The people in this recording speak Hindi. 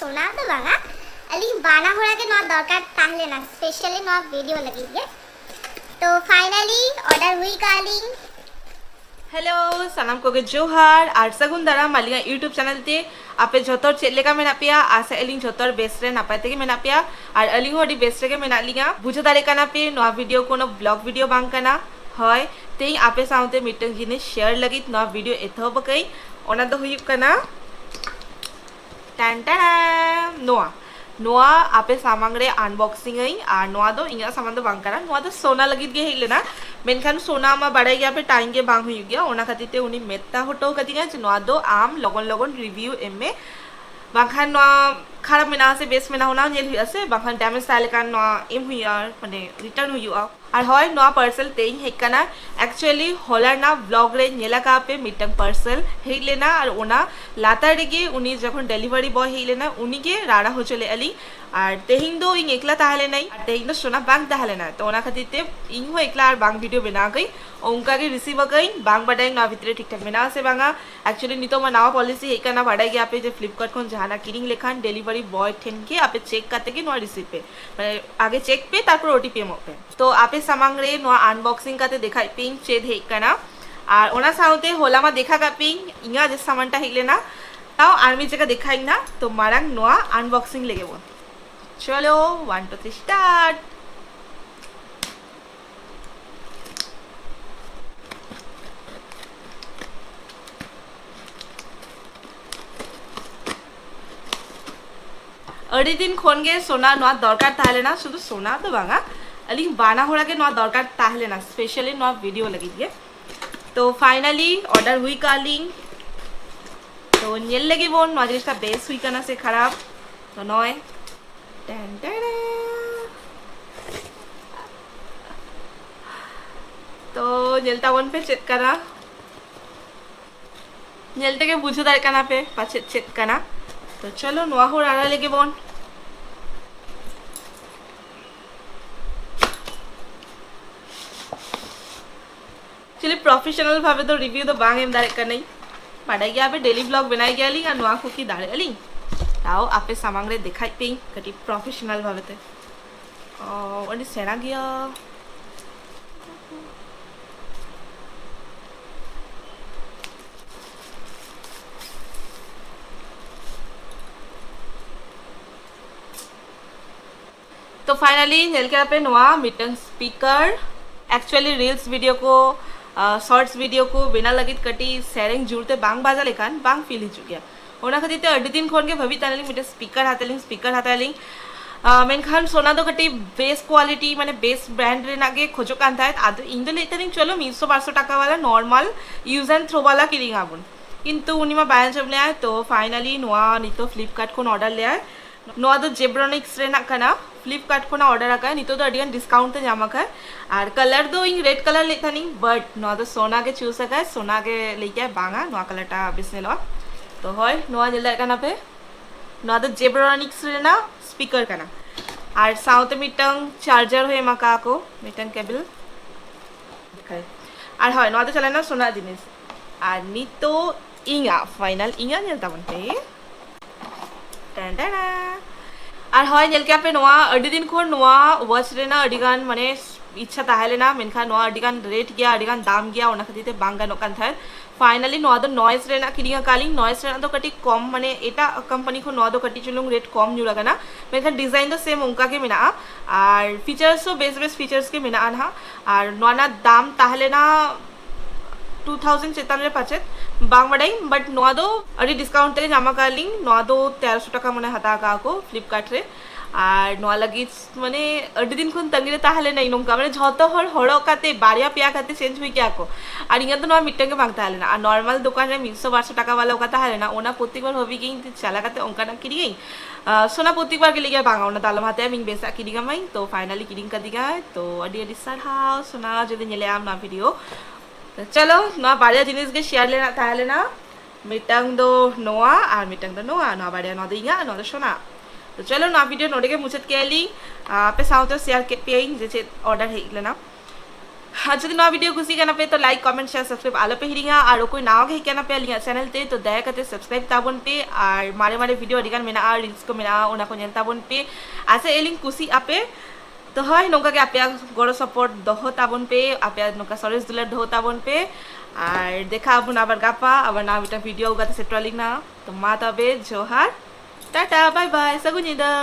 सोना तो बांगा अली बाना होड़ा के नौ दरकार ताहले ना स्पेशली नौ वीडियो लगी है तो फाइनली ऑर्डर हुई काली हेलो सानाम को जोहार और सगुन दारा मालिया यूट्यूब चैनल ते आपे जोतर चेक लेका मेना पिया आसे अलिंग जोतर बेस्ट रे नापाय तेगे मेना पिया और अलिंग होडी बेस्ट रे के मेना लिया बुझो दारे काना पे नवा वीडियो कोनो ब्लॉग वीडियो बांग काना होय तेई आपे साउते मिटंग जिने शेयर लगी नवा वीडियो एथो बकई ओना दो हुयुक काना टन टन नोआ नोआ आपे सामांग रे अनबॉक्सिंग आई और नोआ दो इंगा सामान दो बांग काना नोआ दो सोना लगी गे हेलेना मेनखान सोना मा बाड़ाई गया पे टाइम के बांग हुई गया ओना खातिर उनी मेत्ता होटो कतिगा नोआ दो आम लगन लगन रिव्यू एमे बांखान नोआ खराब मेना से बेस मेना होना नेल हुई से बांखान डैमेज ताले का नोआ एम हुई माने रिटर्न हुई और होय नोआ पार्सल तेई हेकना एक्चुअली होलार ना ब्लॉग रे नेला का पे मिटंग पार्सल हे लेना और ओना लातार गे उनी जखन डिलीवरी बॉय हे लेना उनी के राड़ा हो चले अली और तेहिंग दो इन एकला ताहले नहीं और तेहिंग दो सोना बांग ताहले ना तो ओना खातिर ते इन हो एकला और बांग वीडियो बना गई उनका के रिसीव गई बांग बडाई ना भितरे ठीक ठाक बना से बांगा एक्चुअली नितो मा नावा पॉलिसी हेकना बाड़ाई गया पे जे फ्लिपकार्ट कोन जहाना किरिंग लेखान डिलीवरी बॉय ठेन के आपे चेक करते के नो रिसीव पे माने आगे चेक पे तारपर ओटीपी एमो पे तो आपे सामांग रे नो अनबॉक्सिंग काते देखाई पिंग चेद हेकना और ओना साउते होला मा देखा का पिंग इंगा जे सामानटा हेलेना ताओ आर्मी जगह देखाई ना तो मारांग नो अनबॉक्सिंग लेगे वो चलो 1 2 3 स्टार्ट अड़ी दिन खोन गे सोना नोआ दरकार ताहले ना शुधु सोना तो बांगा अली बाना होड़ा के नोआ दरकार ताहले ना स्पेशली नोआ वीडियो लगी दिए तो फाइनली ऑर्डर हुई काली तो नेल लगी बोन नोआ जिनिसटा बेस हुई काना से खराब तो नय टन टन तो नेलता वन पे चेक करा नेलते के बुझो दार काना पे पाछे चेक करा तो चलो नोआ हो राड़ा लेगे बोन चलिए प्रोफेशनल भावे तो रिव्यू तो बांग एम दारे का नहीं पढ़ाई गया पे डेली ब्लॉग बनाई गया ली नोआ को की दारे अली ताओ आपे सामांग रे दिखाई पे कटी प्रोफेशनल भावे ते ओडी सेना गया तो फाइनली नेल के पे नोआ mitten speaker actually reels video को शॉर्ट्स वीडियो को बिना लगित कटी सेरिंग जुड़ते बांग बाजा लेकान बांग फील हिजू गया ओना खातिर ते अड्डी दिन खोन के भवी तानली मिटन स्पीकर हातालिंग मेनखान सोना दो कटी बेस क्वालिटी माने बेस ब्रांड रे नागे खोजो कान थाय आदो इन दो लेतरिंग चलो 100-200 टाका वाला नॉर्मल यूज एंड थ्रो वाला किरिंग आबुन किंतु उनिमा बायन जब ले आए तो फाइनली नोआ नितो फ्लिपकार्ट को ऑर्डर ले आए नोआ दो जेब्रोनिक्स रे ना कना फ्लिपकार्ट को ऑर्डर आका नितो तो अडियन डिस्काउंट ते जामा का और कलर दो इन रेड कलर लेता नहीं बट नोआ दो सोना के चूज का सोना के लेके बांगा नोआ कलर टा बिसनेलो तो होय नोआ जल्दा काना पे नोआ दो जेब्रोनिक्स रे ना स्पीकर काना और साउथ मिटंग चार्जर होय माका को मिटंग केबल दिखाई और होय नोआ दो चला ना सोना जिनिस और नितो इंगा फाइनल इंगा नेलता बनते टन टन और होय नेल के पे नोआ अडी दिन खो नोआ वॉच रे ना अडिगान माने इच्छा ताहले ना मेनखा नोआ अडिगान रेट गया अडिगान दाम गया ओना खातिर ते बांगा नोकान थाय फाइनली नोआ दो नॉइस रे ना किरिया काली नॉइस रे ना तो कटी कम माने एटा कंपनी को नोआ दो कटी चुलुंग रेट कम जुड़ा गना मेनखा डिजाइन तो सेम उनका के मेना और फीचर्स तो बेस फीचर्स के मेना ना और नोआ ना दाम ताहले ना 2000 चेतन रे पाचेत बांग बडाई बट नोआ दो अड़ी डिस्काउंट ते जामा काली नोआ दो 1300 टाका मने हता का को फ्लिपकार्ट रे और नोआ लगी माने अड़ी दिन खुन तंगिरे ताहले नहीं नोंका माने झतो हर हड़ो काते बारिया पिया काते चेंज हुई क्या को और इंगा तो नोआ मिटंग के मांगता हले ना और नॉर्मल दुकान रे 100-200 टाका वाला ओका ताहले ना ओना प्रत्येकबार होबी गई चला काते ओंका ना किरी गई सोना प्रत्येकबार के लिए बांगा ओना तालम हाते मिंग बेसा किरी गई तो फाइनली किरिंग का दिगा तो अडी अडी सर हाउ सोना जदी नेले आम ना वीडियो तो चलो नोआ बारिया जिनिस के शेयर लेना ताहले ना मिटंग दो नोआ और मिटंग दो नोआ नोआ बारिया नोआ इंगा नोआ दो सोना तो चलो ना वीडियो नोडे के मुझे के ली पे साउथ शेयर के पे जैसे ऑर्डर है लेना जदि नवा वीडियो कुसी के पे तो लाइक कमेंट शेयर सब्सक्राइब आलो पे हिरिंगा और कोई नाव के हिकना पे अलिया चैनल ते तो दया करते सब्सक्राइब ताबन पे और मारे मारे वीडियो अडिगान मेना रील्स को मेना उना को नेल ताबन पे आसे एलिंग कुसी आपे तो है नौका के आप गड़ो सपोर्ट दहो ताबन पे आप नौका सरेस दुलर दहो ताबन पे और देखा अब आबार गापा आबार ना वीडियो उगाते से ट्रलिंग ना तो मा तबे जोहार टाटा बाय बाय सगुनिदा।